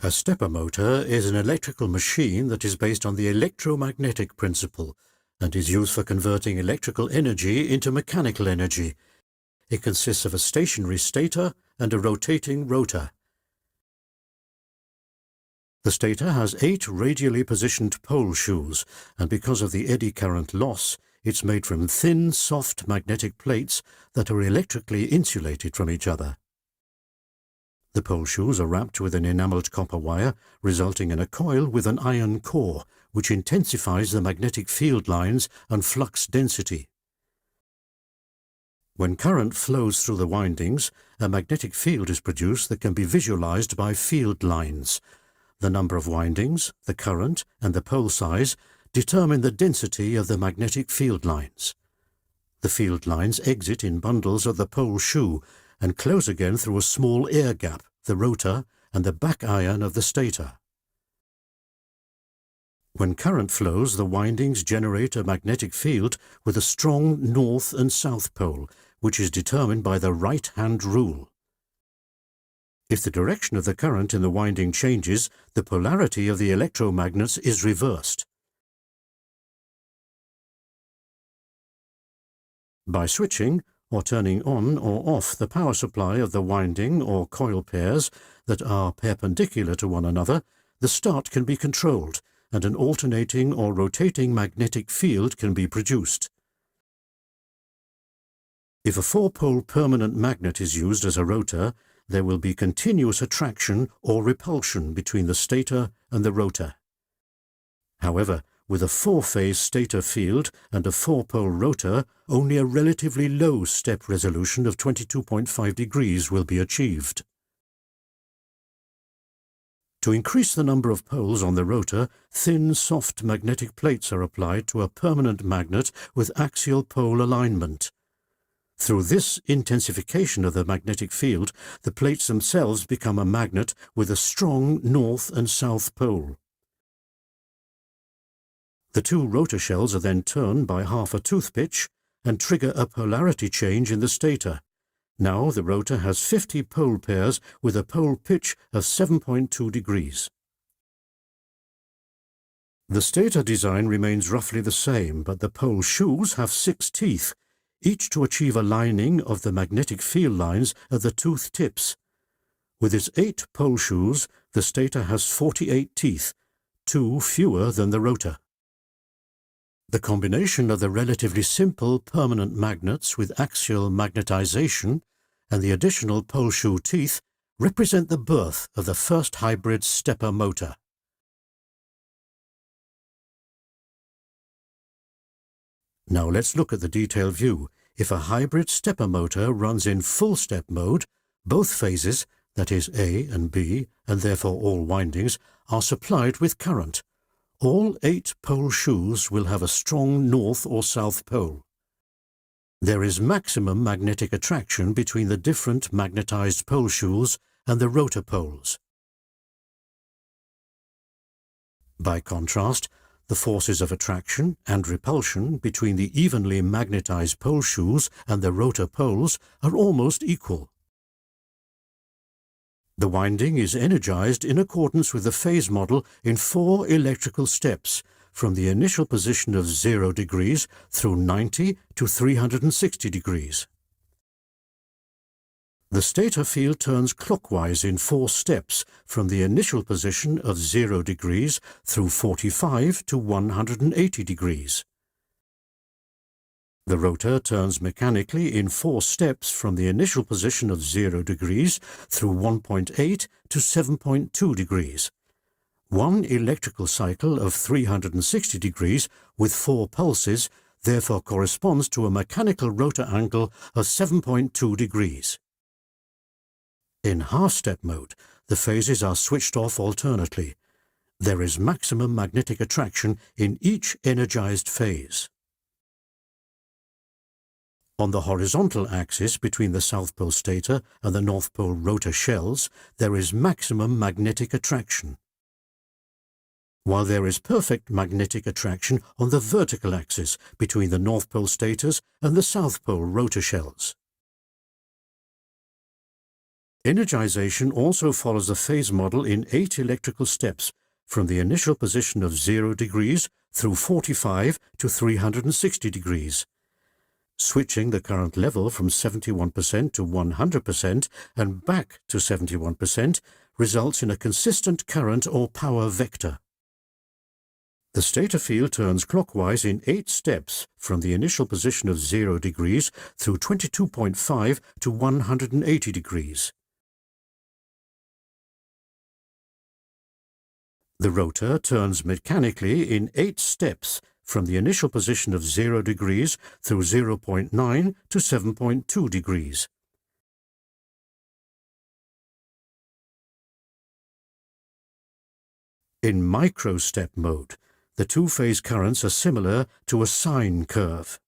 A stepper motor is an electrical machine that is based on the electromagnetic principle and is used for converting electrical energy into mechanical energy. It consists of a stationary stator and a rotating rotor. The stator has 8 radially positioned pole shoes, and because of the eddy current loss, it's made from thin, soft magnetic plates that are electrically insulated from each other. The pole shoes are wrapped with an enameled copper wire, resulting in a coil with an iron core, which intensifies the magnetic field lines and flux density. When current flows through the windings, a magnetic field is produced that can be visualized by field lines. The number of windings, the current, and the pole size determine the density of the magnetic field lines. The field lines exit in bundles of the pole shoe and close again through a small air gap, the rotor, and the back iron of the stator. When current flows, the windings generate a magnetic field with a strong north and south pole, which is determined by the right-hand rule. If the direction of the current in the winding changes, the polarity of the electromagnets is reversed. By switching, or turning on or off the power supply of the winding or coil pairs that are perpendicular to one another, the start can be controlled, and an alternating or rotating magnetic field can be produced. If a 4-pole permanent magnet is used as a rotor, there will be continuous attraction or repulsion between the stator and the rotor. However, with a 4-phase stator field and a 4-pole rotor, only a relatively low step resolution of 22.5 degrees will be achieved. To increase the number of poles on the rotor, thin, soft magnetic plates are applied to a permanent magnet with axial pole alignment. Through this intensification of the magnetic field, the plates themselves become a magnet with a strong north and south pole. The 2 rotor shells are then turned by half a toothpitch and trigger a polarity change in the stator. Now the rotor has 50 pole pairs with a pole pitch of 7.2 degrees. The stator design remains roughly the same, but the pole shoes have 6 teeth, each to achieve a lining of the magnetic field lines at the tooth tips. With its 8 pole shoes, the stator has 48 teeth, 2 fewer than the rotor. The combination of the relatively simple permanent magnets with axial magnetization and the additional pole shoe teeth represent the birth of the first hybrid stepper motor. Now let's look at the detailed view. If a hybrid stepper motor runs in full step mode, both phases, that is A and B, and therefore all windings, are supplied with current. All 8 pole shoes will have a strong north or south pole. There is maximum magnetic attraction between the different magnetized pole shoes and the rotor poles. By contrast, the forces of attraction and repulsion between the evenly magnetized pole shoes and the rotor poles are almost equal. The winding is energized in accordance with the phase model in 4 electrical steps, from the initial position of 0 degrees through 90 to 360 degrees. The stator field turns clockwise in 4 steps, from the initial position of 0 degrees through 45 to 180 degrees. The rotor turns mechanically in 4 steps from the initial position of 0 degrees through 1.8 to 7.2 degrees. 1 electrical cycle of 360 degrees with 4 pulses therefore corresponds to a mechanical rotor angle of 7.2 degrees. In half-step mode, the phases are switched off alternately. There is maximum magnetic attraction in each energized phase. On the horizontal axis between the South Pole stator and the North Pole rotor shells, there is maximum magnetic attraction, while there is perfect magnetic attraction on the vertical axis between the North Pole stators and the South Pole rotor shells. Energization also follows the phase model in 8 electrical steps, from the initial position of 0 degrees through 45 to 360 degrees. Switching the current level from 71% to 100% and back to 71% results in a consistent current or power vector. The stator field turns clockwise in 8 steps from the initial position of 0 degrees through 22.5 to 180 degrees. The rotor turns mechanically in 8 steps from the initial position of 0 degrees through 0.9 to 7.2 degrees. In microstep mode, the two-phase currents are similar to a sine curve.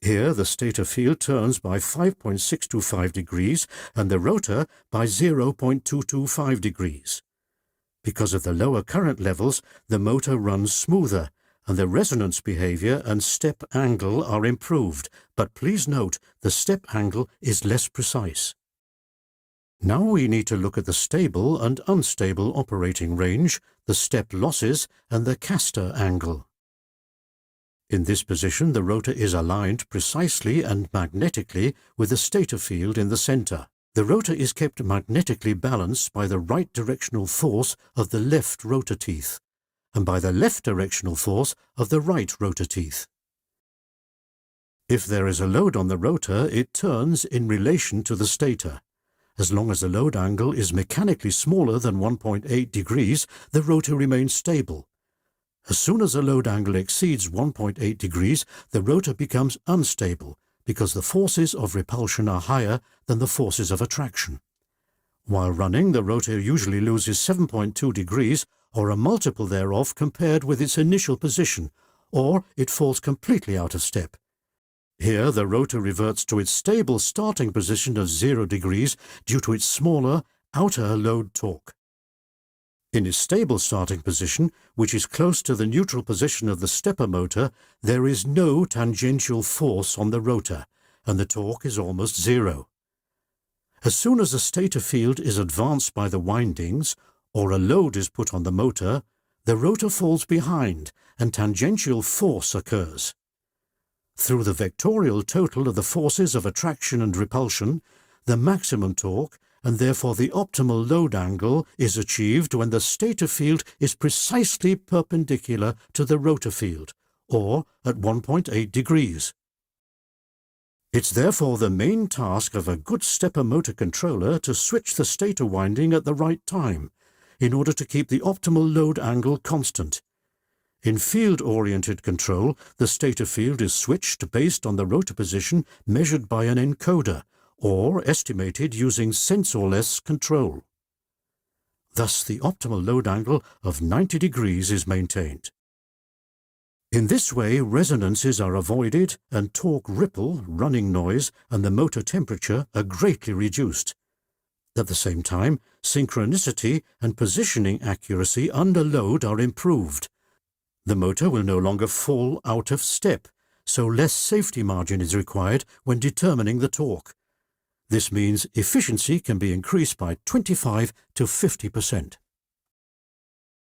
Here, the stator field turns by 5.625 degrees and the rotor by 0.225 degrees. Because of the lower current levels, the motor runs smoother, and the resonance behavior and step angle are improved, but please note the step angle is less precise. Now we need to look at the stable and unstable operating range, the step losses, and the caster angle. In this position, the rotor is aligned precisely and magnetically with the stator field in the center. The rotor is kept magnetically balanced by the right directional force of the left rotor teeth, and by the left directional force of the right rotor teeth. If there is a load on the rotor, it turns in relation to the stator. As long as the load angle is mechanically smaller than 1.8 degrees, the rotor remains stable. As soon as the load angle exceeds 1.8 degrees, the rotor becomes unstable because the forces of repulsion are higher than the forces of attraction. While running, the rotor usually loses 7.2 degrees or a multiple thereof compared with its initial position, or it falls completely out of step. Here, the rotor reverts to its stable starting position of 0 degrees due to its smaller outer load torque. In its stable starting position, which is close to the neutral position of the stepper motor, there is no tangential force on the rotor, and the torque is almost zero. As soon as the stator field is advanced by the windings, or a load is put on the motor, the rotor falls behind and tangential force occurs. Through the vectorial total of the forces of attraction and repulsion, the maximum torque, and therefore the optimal load angle, is achieved when the stator field is precisely perpendicular to the rotor field, or at 1.8 degrees. It's therefore the main task of a good stepper motor controller to switch the stator winding at the right time, in order to keep the optimal load angle constant. In field-oriented control, the stator field is switched based on the rotor position measured by an encoder, or estimated using sensorless control. Thus, the optimal load angle of 90 degrees is maintained. In this way, resonances are avoided and torque ripple, running noise, and the motor temperature are greatly reduced. At the same time, synchronicity and positioning accuracy under load are improved. The motor will no longer fall out of step, so less safety margin is required when determining the torque. This means efficiency can be increased by 25 to 50%.